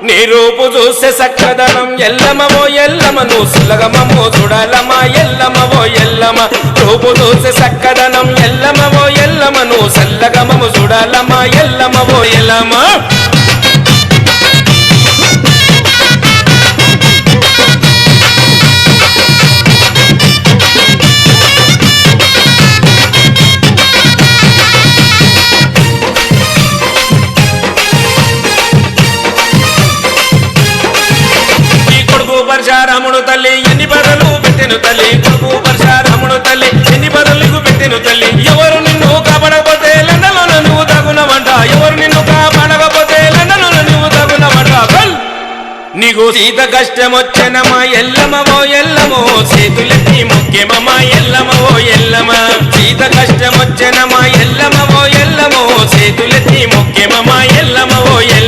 నీ రూపు చూసే సక్కదనం ఎల్లమవో ఎల్లమ నువ్వు సులగమమో చూడాలమా ఎల్లమవో ఎల్లమ రూపు చూసే సక్కదనం ఎల్లమవో ఎల్లమ నువ్వు సల్లగమము చూడాలమా ఎల్లమవో ఎల్లమ పరశురాముడు తల్లి ఎన్ని బదులు పెట్టెను తల్లి కొడుకు పరశురాముడు తల్లి ఎన్ని బదులకు పెట్టెను తల్లి ఎవరు నిన్ను కాపాడకపోతే లండలో నువ్వు తగునవంట ఎవరు నిన్ను కాపాడకపోతే లండలో నువ్వు తగునవంట నీకు సీత కష్టం వచ్చనమా ఎల్లమవో ఎల్లమో చేతులెత్తి ముఖ్యమమ్మా ఎల్లమవో ఎల్లమ సీత కష్టం వచ్చనమా ఎల్లమవో ఎల్లమో చేతులెత్తి ముఖ్యమమ్మా ఎల్లమ